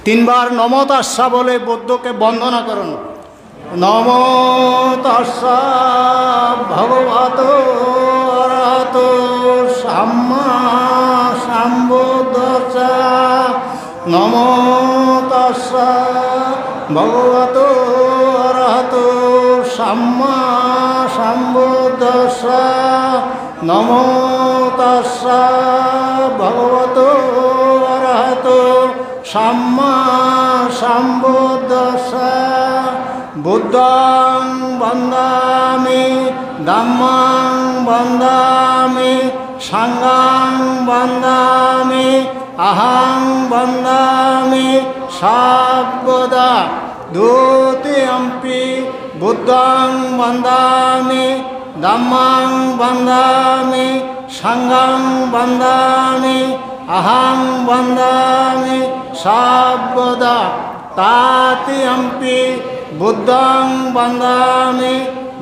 তিনবার নমো তাস্সা বলে বুদ্ধকে বন্দনা করুন। নমো তাস্সা ভগবতো অরহতো সাম্মা সম্বুদ্ধস্সা। নমো তাস্সা ভগবতো অরহতো সাম্মা সম্বুদ্ধস্সা। নমো তাস্সা ভগবতো অরহতো সাম্মা সম্বুদ্ধস্সা। বুদ্ধং বন্দামি ধম্মং বন্দামি সংঘং বন্দামি অহং বন্দামি সর্বদা। দ্বিতীয়ম্পি বুদ্ধং বন্দামি ধম্মং বন্দামি সংঘং বন্দামি অহং বন্দামি সর্বদা। তৃতীয়ম্পি বুদ্ধং বন্দামি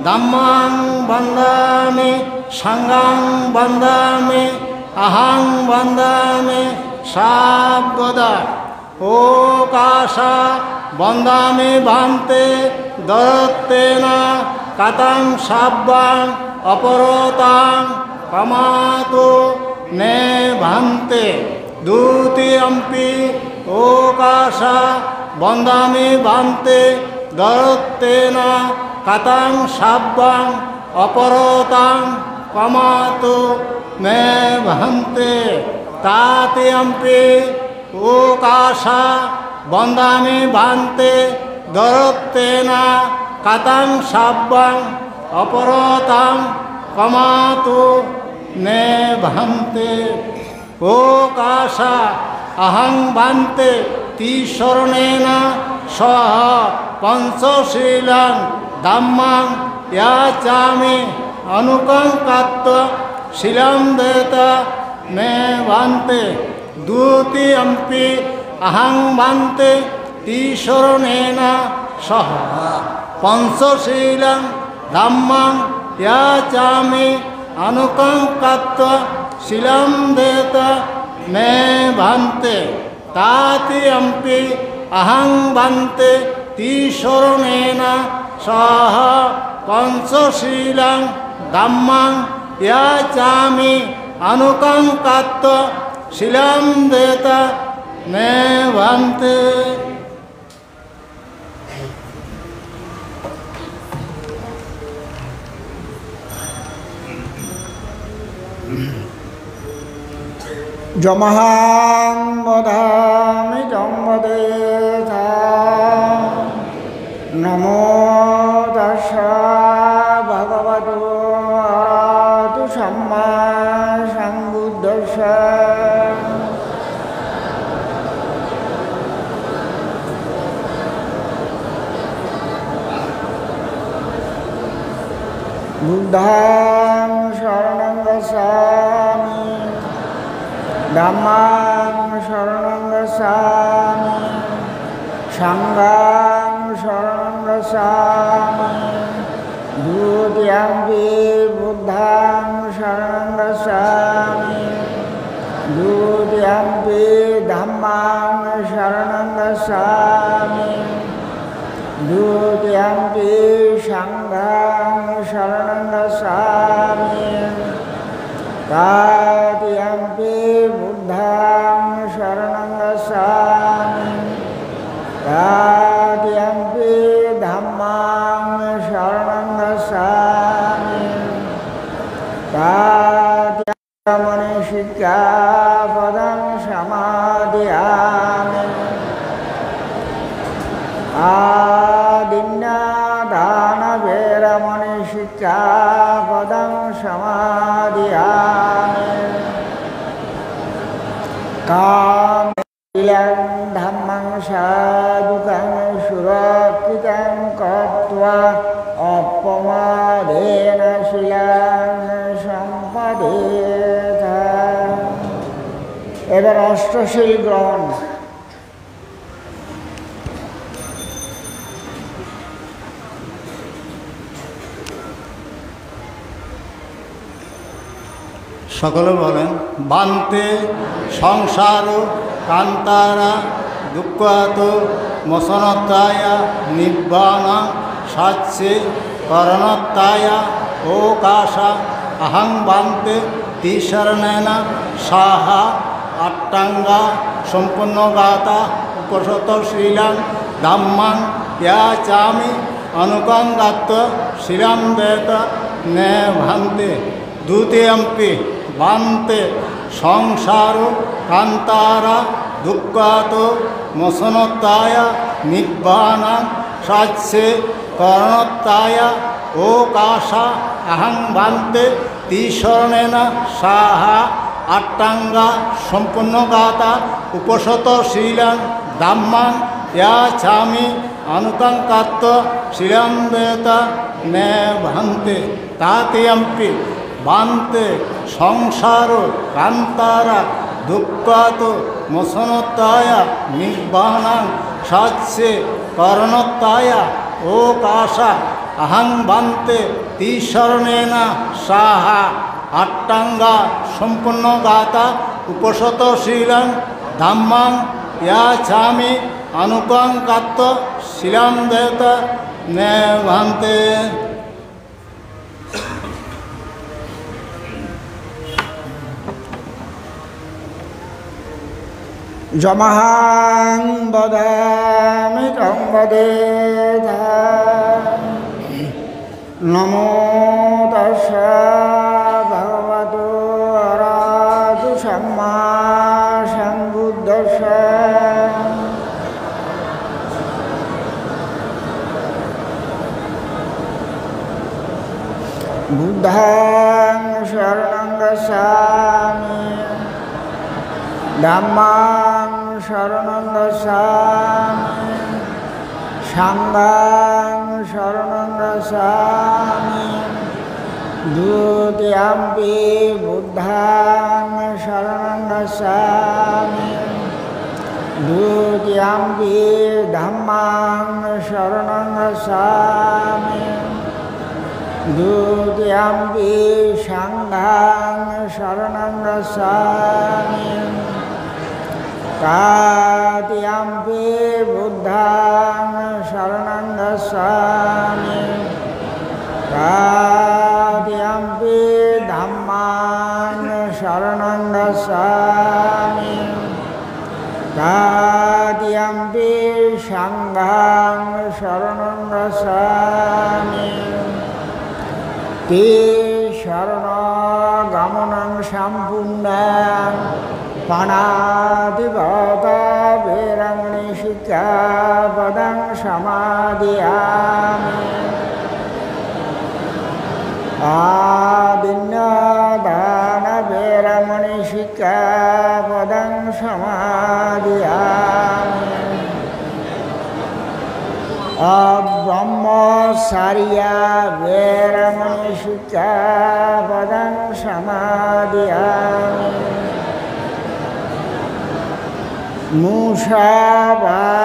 ধম্মং বন্দামি সংঘং বন্দামি অহং বন্দামি সর্বদা। ওকাশা বন্দামি ভান্তে দত্তেন কতং সাব্বাং অপরতাং প্রমাতো নে ভান্তে। দ্বিতীয়ম্পি ওকাশা বন্দামি ভান্তে দত্তেন কতং সাব্বাং অপরতাং প্রমাতো নে ভান্তে। তৃতীয়ম্পি ওকাশা বন্দামি ভান্তে দত্তেন কতং সাব্বাং অপরতাং প্রমাতো নে ভান্তে। ওকাশা অহং ভান্তে তিসরণেন সহ পঞ্চশীলং ধম্মং ইয়াচামি অনুকঙ্কাত্ব শিলং দেত মে ভান্তে। দ্বিতীয়ম্পি অহং ভান্তে তিসরণেন সহ পঞ্চশীলং ধম্মং ইয়াচামি অনুকঙ্কাত্ব শিলং দেত মে ভান্তে। তৃতীয়ম্পি অহং ভান্তে তিসরণেন সহ পঞ্চশীলং ধম্মং ইয়াচামি অনুকঙ্কাত্ব শিলং দেত মে ভান্তে। যমহাং বদামি জম্বদেতা। নমো তাস্সা ভগবতো অরহতো সাম্মা সম্বুদ্ধস্সা। বুদ্ধং শরণং গচ্ছামি ধম্মং শরণং গচ্ছামি সংঘং শরণং গচ্ছামি। দ্বিতীয়ম্পি বুদ্ধং শরণং গচ্ছামি। দ্বিতীয়ম্পি ধম্মং শরণং গচ্ছামি। দ্বিতীয়ম্পি সংঘং শরণং গচ্ছামি। তৃতীয়ম্পি বুদ্ধং শরণং গচ্ছামি। তৃতীয়ম্পি ধম্মং শরণং গচ্ছামি। তৃতীয়ম্পি শিক্ষাপদং সমাদিয়ামি। আদিন্যদান বেরমণি শিক্ষাপদং সমাদিয়ামি কামেন ধম্মং সাধুকং সুরক্ষিতং কত্বা অপমাদেন শিলাং সম্পদেতা। এবার অষ্টশীল গ্রহণ। সকলে বলেন, বান্তে সংসার কান্তারা দুঃখাত মসনত্তায়া নিব্বানা সাচ্ছে করণত্তায়া ওকাশা অহং বান্তে তিশরণেনা সাহা আট্টাঙ্গা সম্পূর্ণ গাতা উপসত শ্রীলাং ধাম্মাং ইয়াচামি অনুকঙ্গাত্ব শিলাম বেত নে ভান্তে দ্বিতীয়ম্পি বান্তে সংসার কান্তারা দুঃখাত মসনত্তায়া নিব্বানা সাচ্ছে করণত্তায়া ওকাশা অহং বান্তে তিশরণেনা সাহা আট্টাঙ্গা সম্পূর্ণ গাতা উপসত শ্রীলাং ধাম্মাং ইয়াচামি অনুকঙ্কাত্ব শিলাম বেত নে ভান্তে তাতিয়াম্পি বান্তে সংসার কান্তারা দুঃখাত মসনত্তায়া নিব্বানাং সাচ্ছে করণত্তায়া ওকাশা অহং বান্তে তিশরণেনা সাহা আট্টাঙ্গা সম্পূর্ণ গাতা উপসত শ্রীলাং ধাম্মাং ইয়াচামি অনুকঙ্কাত্ব শিলাম বেত নে ভান্তে। যমহাং বদামি তং বদেধা নমো তস্যা ভগবতো অরাধু সম্মা সম্বুদ্ধস্য। বুদ্ধং শরণং গচ্ছামি ধম্মাং শরণং গচ্ছামি সংঘং শরণং গচ্ছামি দ্বিতীয়ম্পি বুদ্ধং শরণং গচ্ছামি দ্বিতীয়ম্পি ধম্মাং শরণং গচ্ছামি দ্বিতীয়ম্পি সংঘং শরণং গচ্ছামি তৃতীয়ম্পি বুদ্ধং শরণং গচ্ছামি তৃতীয়ম্পি ধম্মাং শরণং গচ্ছামি তৃতীয়ম্পি সংঘং শরণং গচ্ছামি তে শরণগমনং সম্পূর্ণং পাণাতিপাতা বেরমণি শিক্ষাপদং সমাদিয়ামি আদিন্যদান বেরমণি শিক্ষাপদং সমাদিয়ামি ব্রহ্মচার্যা বেরমণি শিক্ষাপদং সমাদিয়ামি মুষাবাধা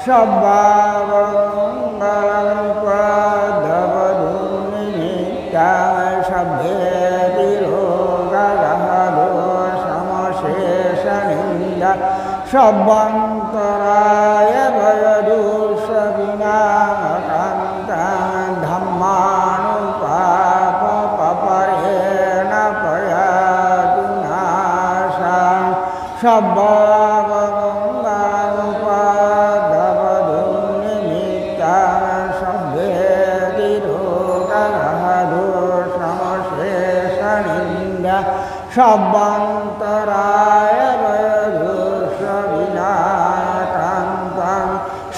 সব্বামঙ্গলপদবধূনিমিত্তাং সভ্যে তিরোগাগাদো সমশেষনিন্দা সব্বন্তরায় ভয়দুষবিনাকান্তাং ধম্মানুপাপপরেণ পয়াতু নাশাং সব্বামঙ্গলপদবধূনিমিত্তাং সভ্যে তিরোগাগাদো সমশেষনিন্দা সব্বন্তরায় ভয়দুষবিনাকান্তাং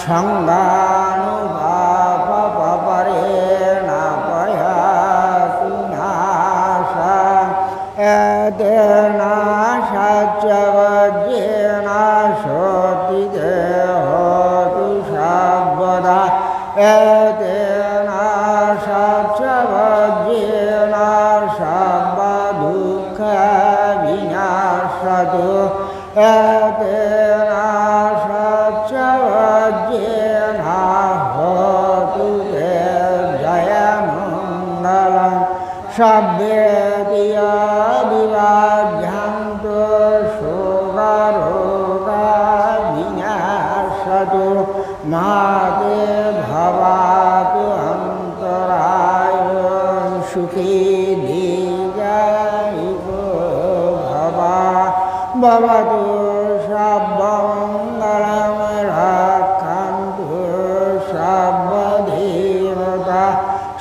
সংজ্ঞানুপাপপরেণ পয়াতু নাশাং এতেন সাচ্চ বজ্রেণ সতিতে হতু সর্বদা এতেন সাচ্চ বজ্রেণ সর্বদুঃখ বিনাশতু এতেন সাচ্চ বজ্রেণ হতু তে জয়মঙ্গলং সব্যে বিভাজ্যান্তু শোকরোগা বিনাশতু মাতে ভবাতু অন্তরায় সুখী দীর্ঘায়ুঃ ভবতু সর্বমঙ্গলং রক্ষन्तु সর্বদেবতা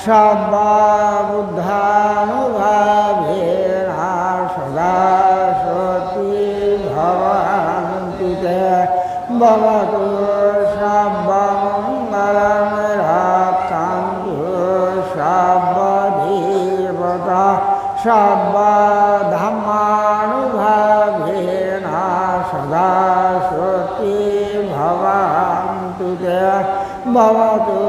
সর্ববুদ্ধানুভাবেন সদা সতি ভবन्तু তে ভবতু সর্বমঙ্গলং রক্ষन्तু সর্বদেবতা সর্বধর্মানুভাবেন সদা সতি ভবन्तু তে ভবতু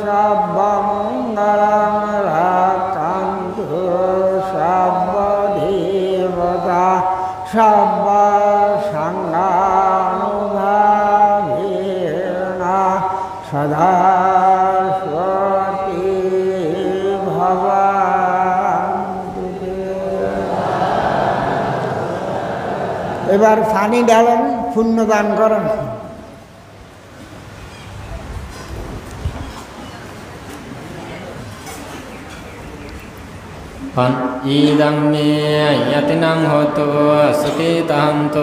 সর্বমঙ্গলং রক্ষन्तু সর্বদেবতা সর্বসংঘানুভাবেন সদা সতি ভবन्तু তে। এবার পানি ঢালেন, পুণ্যদান করেন। idam me yatinam hotu sukitantu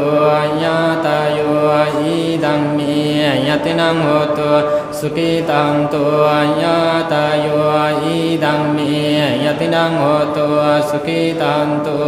yatayo idam me yatinam hotu sukitantu yatayo idam me yatinam hotu sukitantu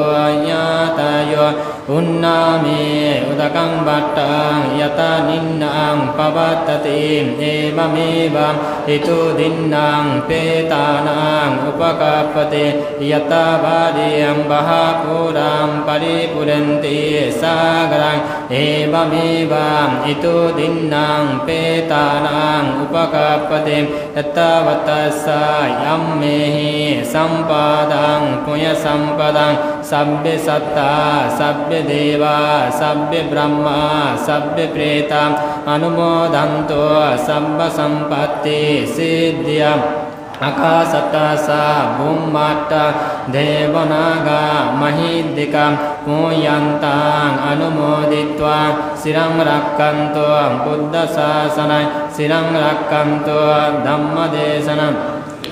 yatayo unname udakam battang yata ninnang pabattati evamevam itu dinnang petanang upakapate yata Vadiyam bahapuram paripurenti sagarang evamevam itu dinnang petanang upakapate yattavatassa yammehi sampadang punya sampadang sabbe satta sabbe deva sabbe brahma sabbe preta anumodanto sabba sampatti siddhyam akasatasa bhummata devanaga mahiddika puyantang anumoditva sirang rakkanto buddha sasana sirang rakkanto dhamma desana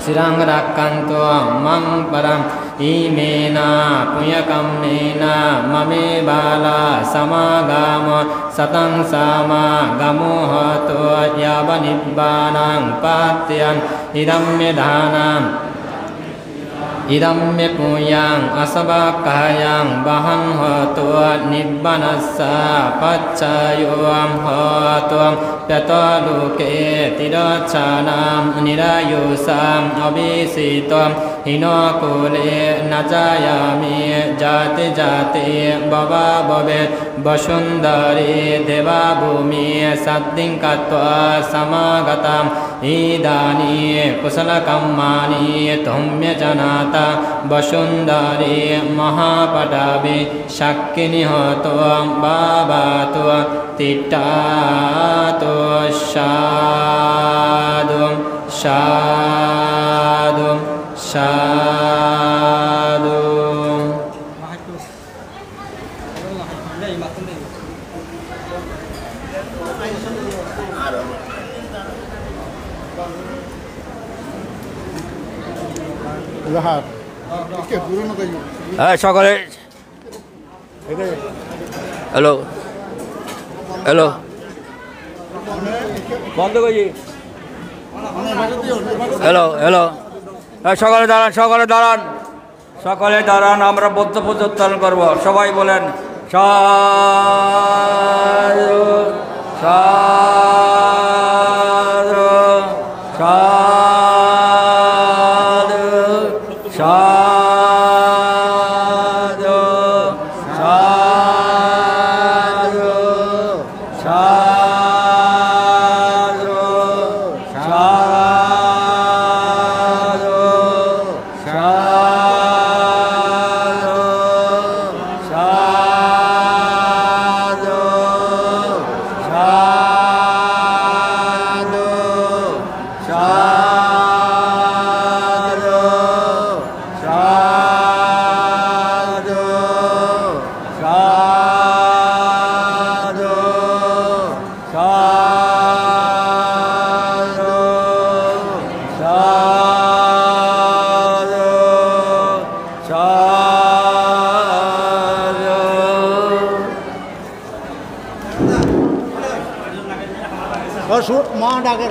sirang rakkanto mang param imena punyakammena mame bala samagamo satang sama gamo hato yava nibbanang patyan idam me dhanam idam me puyang asabakayang bahang hato nibbanassa paccayom hato Pyataluke tirachanam nirayusam abhisitam hinokule najayami jati jati bhava bhave বসুন্ধরে দেবাভূমি সদ্দিং কত্বা সমাগতাম ইদানি কুশলকম্মানি তুম্য জানাতা বসুন্ধরে মহাপটাবে সাক্ষিণী হত বাবাতো তিট্টাতো সাধু সাধু সাধু। হ্যাঁ সকলে hello hello বন্ধ করছি hello hello হ্যাঁ সকলে দাঁড়ান সকলে দাঁড়ান সকলে দাঁড়ান আমরা বদ্ধ পদ উত্তোলন করবো সবাই বলেন সাধু সাধু সাধু সাধু সাধু সাধু সাধু মা ডাকে